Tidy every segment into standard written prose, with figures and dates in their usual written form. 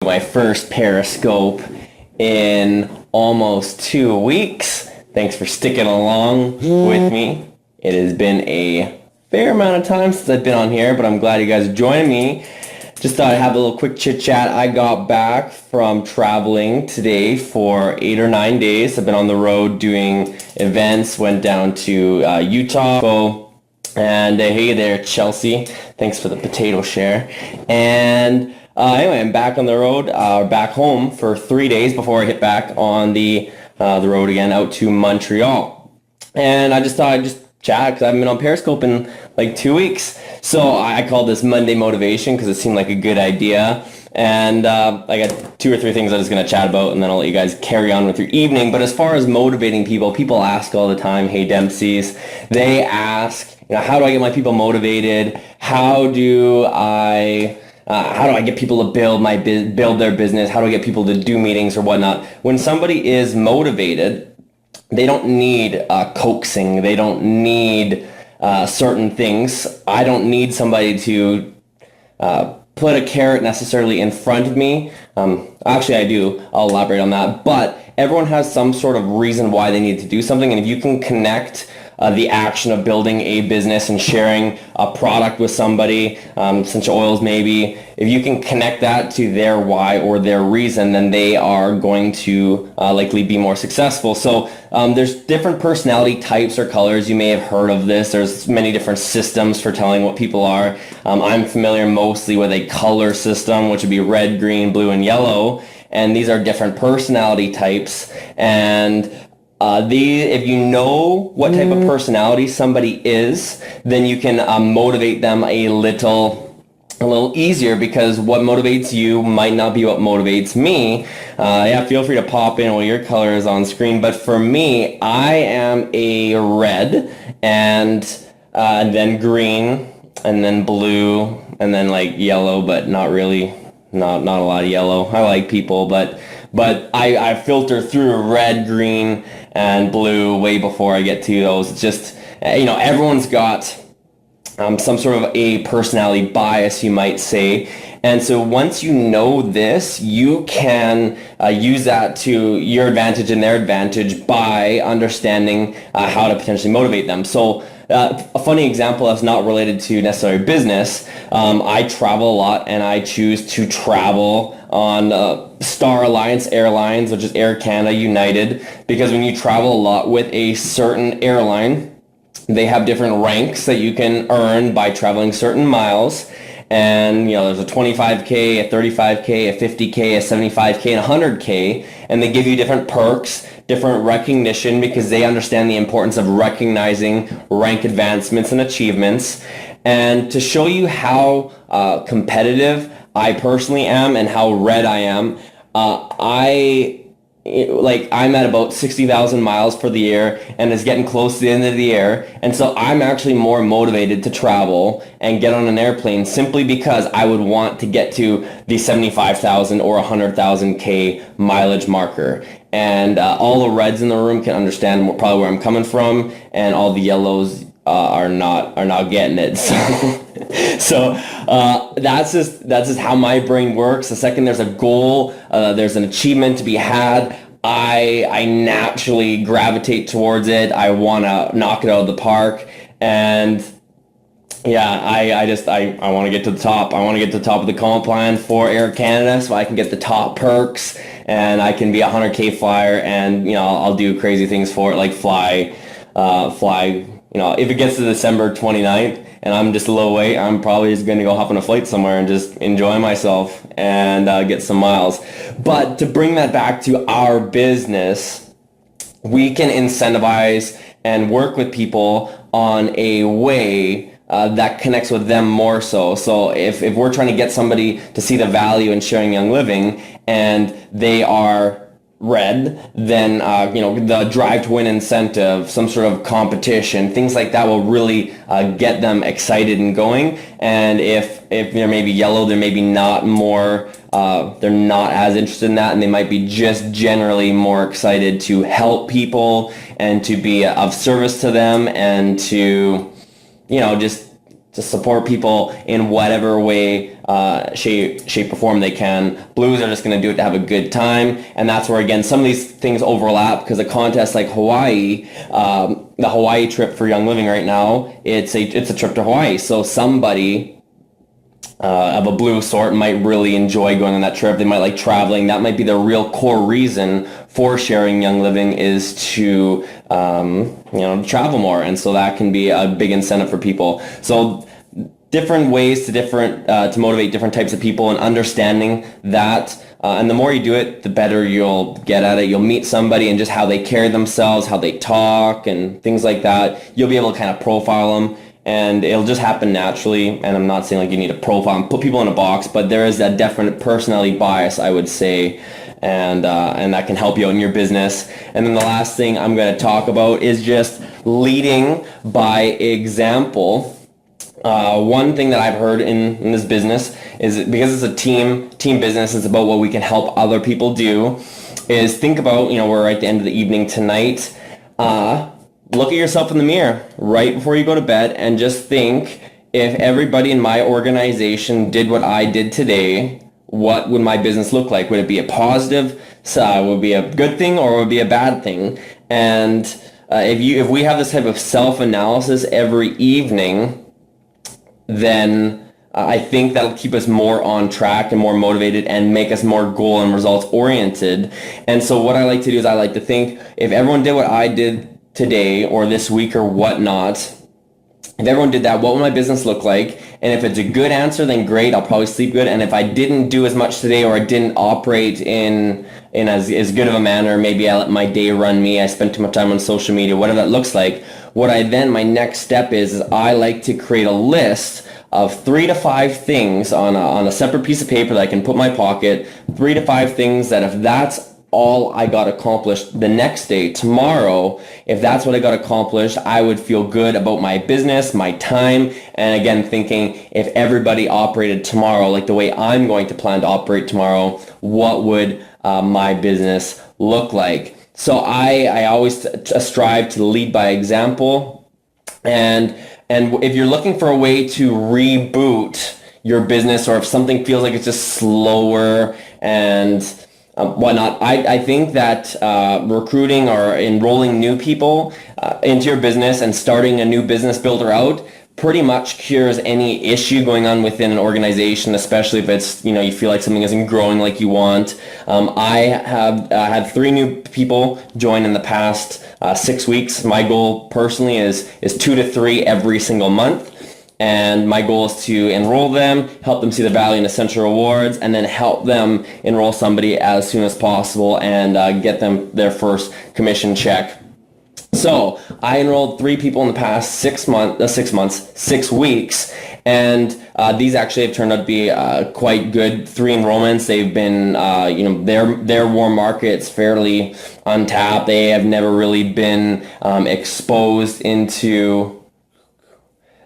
My first Periscope in almost 2 weeks. Thanks for sticking along with me. It has been a fair amount of time since I've been on here, but I'm glad you guys are joining me. Just thought I'd have a little quick chit chat. I got back from traveling today for 8 or 9 days. I've been on the road doing events, went down to Utah. And hey there, Chelsea. Thanks for the potato share. And anyway, I'm back on the road, back home for 3 days before I hit back on the road again out to Montreal. And I just thought I'd just chat because I haven't been on Periscope in like 2 weeks. So I called this Monday Motivation because it seemed like a good idea. And I got 2 or 3 things I was going to chat about, and then I'll let you guys carry on with your evening. But as far as motivating people ask all the time, hey Dempsey's, they ask, how do I get my people motivated? How do I get people to build their business? How do I get people to do meetings or whatnot? When somebody is motivated, they don't need coaxing. They don't need certain things. I don't need somebody to put a carrot necessarily in front of me. Actually, I do. I'll elaborate on that. But everyone has some sort of reason why they need to do something. And if you can connect the action of building a business and sharing a product with somebody, essential oils maybe, if you can connect that to their why or their reason, then they are going to likely be more successful. So there's different personality types or colors. You may have heard of this. There's many different systems for telling what people are. I'm familiar mostly with a color system, which would be red, green, blue, and yellow. And these are different personality types. And if you know what type of personality somebody is, then you can motivate them a little easier, because what motivates you might not be what motivates me. Feel free to pop in while your color is on screen. But for me, I am a red, and then green, and then blue, and then like yellow, but not really, not a lot of yellow. I like people, but I filter through red, green, and blue way before I get to those. It's just, everyone's got some sort of a personality bias, you might say. And so once you know this, you can use that to your advantage and their advantage by understanding how to potentially motivate them. So a funny example that's not related to necessarily business, I travel a lot, and I choose to travel on Star Alliance Airlines, which is Air Canada, United, because when you travel a lot with a certain airline, they have different ranks that you can earn by traveling certain miles. And, there's a 25K, a 35K, a 50K, a 75K, and a 100K. And they give you different perks, different recognition, because they understand the importance of recognizing rank advancements and achievements. And to show you how competitive I personally am and how red I am, I'm at about 60,000 miles for the year, and it's getting close to the end of the year. And so I'm actually more motivated to travel and get on an airplane simply because I would want to get to the 75,000 or 100,000 K mileage marker. And all the reds in the room can understand probably where I'm coming from, and all the yellows are not getting it. So that's just how my brain works. The second there's a goal, there's an achievement to be had, I naturally gravitate towards it. I want to knock it out of the park. And I want to get to the top. I want to get to the top of the comp plan for Air Canada so I can get the top perks, and I can be a 100K flyer, and I'll do crazy things for it, like fly. If it gets to December 29th and I'm just a little weight, I'm probably just going to go hop on a flight somewhere and just enjoy myself and get some miles. But to bring that back to our business, we can incentivize and work with people on a way that connects with them more so. So if we're trying to get somebody to see the value in sharing Young Living, and they are red, then the drive to win incentive, some sort of competition, things like that will really get them excited and going. And if they're maybe yellow, they're maybe not more, they're not as interested in that, and they might be just generally more excited to help people and to be of service to them, and to just to support people in whatever way, shape or form they can. Blues are just going to do it to have a good time, and that's where, again, some of these things overlap, because a contest like Hawaii, the Hawaii trip for Young Living right now, it's a trip to Hawaii. So somebody of a blue sort might really enjoy going on that trip. They might like traveling. That might be the real core reason for sharing Young Living, is to travel more, and so that can be a big incentive for people. So different ways to motivate different types of people, and understanding that. And the more you do it, the better you'll get at it. You'll meet somebody and just how they carry themselves, how they talk, and things like that. You'll be able to kind of profile them, and it'll just happen naturally. And I'm not saying like you need to profile and put people in a box, but there is that definite personality bias, I would say, and that can help you out in your business. And then the last thing I'm going to talk about is just leading by example. One thing that I've heard in this business is, because it's a team business, it's about what we can help other people do, is think about, we're at the end of the evening tonight, look at yourself in the mirror right before you go to bed, and just think, if everybody in my organization did what I did today, what would my business look like? Would it be a positive, would it be a good thing, or would it be a bad thing? And if we have this type of self-analysis every evening, then I think that'll keep us more on track and more motivated, and make us more goal and results oriented. And so what I like to do is, I like to think, if everyone did what I did today or this week or whatnot, if everyone did that, what would my business look like? And if it's a good answer, then great, I'll probably sleep good. And if I didn't do as much today, or I didn't operate in as good of a manner, maybe I let my day run me, I spent too much time on social media, whatever that looks like, my next step is I like to create a list of 3 to 5 things on a separate piece of paper that I can put in my pocket, 3 to 5 things that, if that's all I got accomplished the next day, tomorrow, if that's what I got accomplished, I would feel good about my business, my time. And again, thinking, if everybody operated tomorrow like the way I'm going to plan to operate tomorrow, what would my business look like? So I always strive to lead by example. And if you're looking for a way to reboot your business, or if something feels like it's just slower and whatnot, I think that recruiting or enrolling new people into your business and starting a new business builder out pretty much cures any issue going on within an organization, especially if it's, you feel like something isn't growing like you want. I have had 3 new people join in the past 6 weeks. My goal personally is 2 to 3 every single month. And my goal is to enroll them, help them see the value in Essential Rewards, and then help them enroll somebody as soon as possible, and get them their first commission check. So I enrolled 3 people in the past 6 weeks, and these actually have turned out to be quite good 3 enrollments. They've been, their warm market's fairly untapped. They have never really been exposed into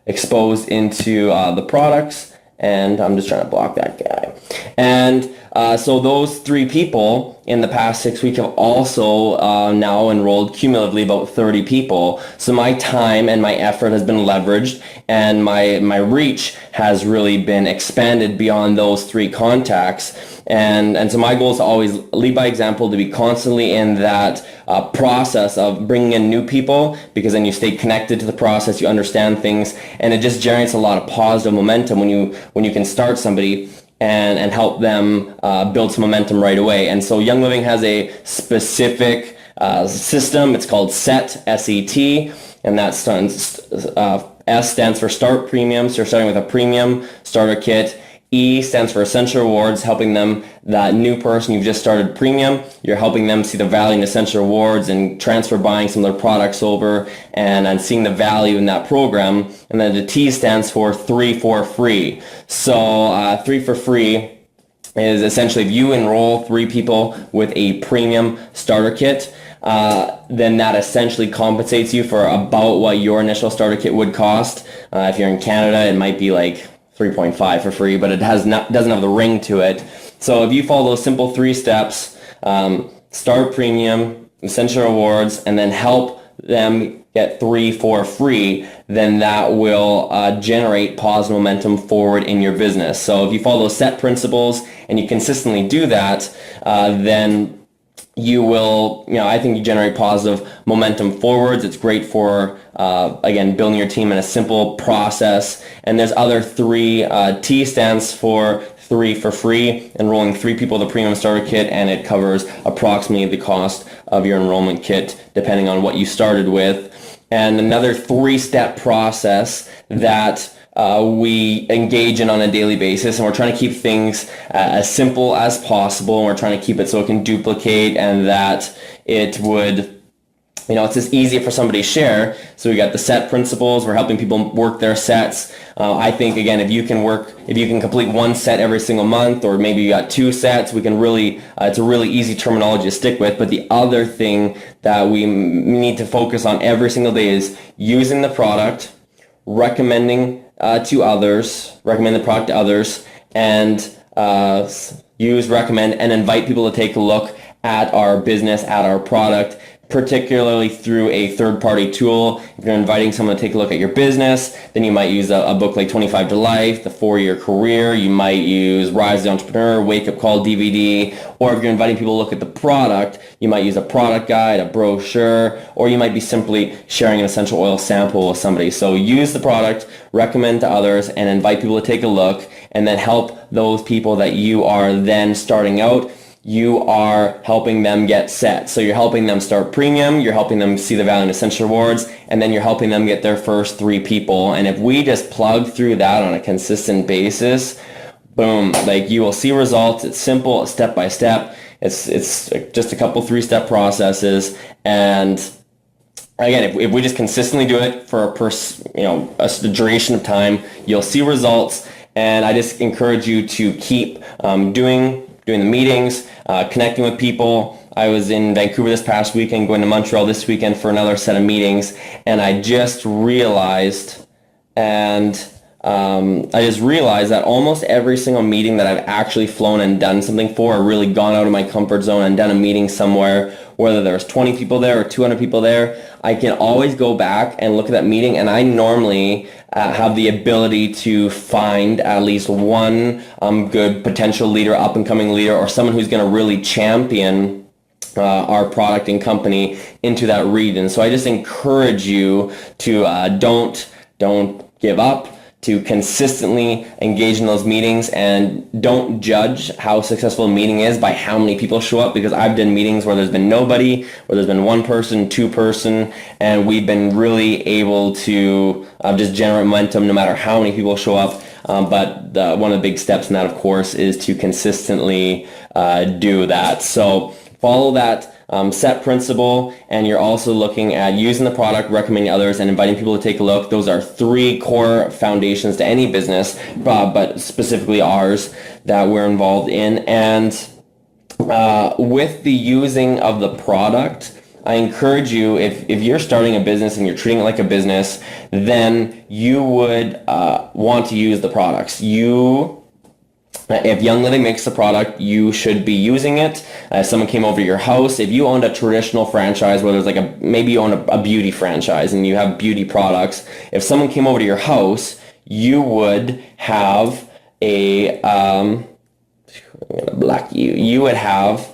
the products, and I'm just trying to block that guy. And so those 3 people in the past 6 weeks have also now enrolled cumulatively about 30 people. So my time and my effort has been leveraged, and my reach has really been expanded beyond those 3 contacts. And so my goal is to always lead by example, to be constantly in that process of bringing in new people, because then you stay connected to the process, you understand things, and it just generates a lot of positive momentum when you can start somebody and help them build some momentum right away. And so Young Living has a specific system. It's called SET, S-E-T, and that stands, S stands for Start Premium, so you're starting with a premium starter kit. E stands for Essential Rewards, helping them, that new person you've just started premium, you're helping them see the value in Essential Rewards and transfer buying some of their products over, and seeing the value in that program. And then the T stands for 3 for free. So 3 for free is essentially, if you enroll 3 people with a premium starter kit, then that essentially compensates you for about what your initial starter kit would cost. If you're in Canada, it might be like 3.5 for free, but it doesn't have the ring to it. So if you follow those simple 3 steps, start premium, Essential Rewards, and then help them get 3 for free, then that will generate positive momentum forward in your business. So if you follow those set principles and you consistently do that, then you will, I think you generate positive momentum forwards. It's great for, again, building your team in a simple process. And there's other three. T stands for 3 for free, enrolling 3 people in the premium starter kit, and it covers approximately the cost of your enrollment kit, depending on what you started with. And another 3-step process that we engage in on a daily basis, and we're trying to keep things as simple as possible, and we're trying to keep it so it can duplicate and that it would, it's just easier for somebody to share. So we got the set principles. We're helping people work their sets. I think, again, if you can complete 1 set every single month, or maybe you got 2 sets, we can really, it's a really easy terminology to stick with. But the other thing that we need to focus on every single day is using the product, recommending recommend the product to others, and recommend, and invite people to take a look at our business, at our product, particularly through a third-party tool. If you're inviting someone to take a look at your business, then you might use a book like 25 to Life, The 4-Year Career. You might use Rise of the Entrepreneur, Wake Up Call DVD. Or if you're inviting people to look at the product, you might use a product guide, a brochure, or you might be simply sharing an essential oil sample with somebody. So use the product, recommend to others, and invite people to take a look, and then help those people that you are then starting out. You are helping them get set. So you're helping them start premium, you're helping them see the value in Essential Rewards, and then you're helping them get their first 3 people. And if we just plug through that on a consistent basis, boom, like you will see results. It's simple, it's step by step. It's just a couple 3-step processes. And again, if we just consistently do it for a duration of time, you'll see results. And I just encourage you to keep doing the meetings, connecting with people. I was in Vancouver this past weekend, going to Montreal this weekend for another set of meetings, and I just realized, that almost every single meeting that I've actually flown and done something for, or really gone out of my comfort zone and done a meeting somewhere, whether there's 20 people there or 200 people there, I can always go back and look at that meeting, and I normally have the ability to find at least one good potential leader, up-and-coming leader, or someone who's going to really champion our product and company into that region. So I just encourage you to don't give up, to consistently engage in those meetings, and don't judge how successful a meeting is by how many people show up, because I've done meetings where there's been nobody, where there's been 1 person, 2 person, and we've been really able to just generate momentum no matter how many people show up. But one of the big steps in that, of course, is to consistently do that. So follow that set principle, and you're also looking at using the product, recommending others, and inviting people to take a look. Those are 3 core foundations to any business, but specifically ours that we're involved in. And with the using of the product, I encourage you, if you're starting a business and you're treating it like a business, then you would want to use the products. If Young Living makes the product, you should be using it. If someone came over to your house, if you owned a traditional franchise, whether it's maybe you own a beauty franchise and you have beauty products, if someone came over to your house, you would have I'm gonna block you. You would have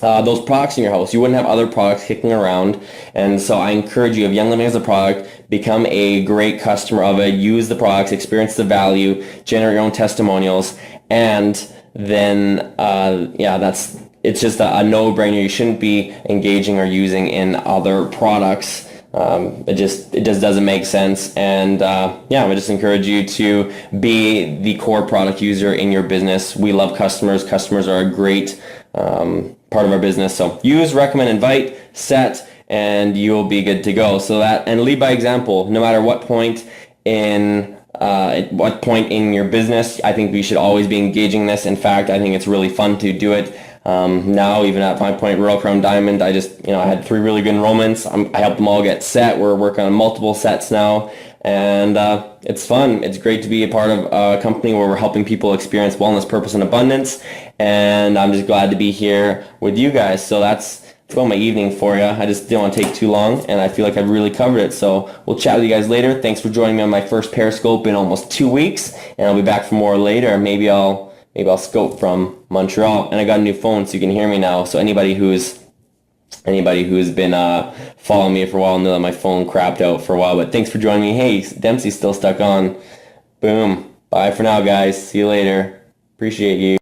those products in your house. You wouldn't have other products kicking around. And so I encourage you, if Young Living has a product, become a great customer of it, use the products, experience the value, generate your own testimonials, and then it's just a no-brainer. You shouldn't be engaging or using in other products. It just doesn't make sense. And I would just encourage you to be the core product user in your business. We love customers. Customers are a great part of our business. So use, recommend, invite, set, and you'll be good to go. So that, and lead by example. No matter what point in your business, I think we should always be engaging this. In fact, I think it's really fun to do it. Now, even at 5 Point Royal Crown Diamond, I had 3 really good enrollments. I helped them all get set. We're working on multiple sets now, and it's fun. It's great to be a part of a company where we're helping people experience wellness, purpose, and abundance, and I'm just glad to be here with you guys. So that's throw my evening for you. I just didn't want to take too long, and I feel like I've really covered it. So we'll chat with you guys later. Thanks for joining me on my first Periscope in almost 2 weeks, and I'll be back for more later. Maybe I'll scope from Montreal, and I got a new phone so you can hear me now. So anybody who's been following me for a while know that my phone crapped out for a while. But thanks for joining me. Hey, Dempsey's still stuck on. Boom. Bye for now, guys. See you later. Appreciate you.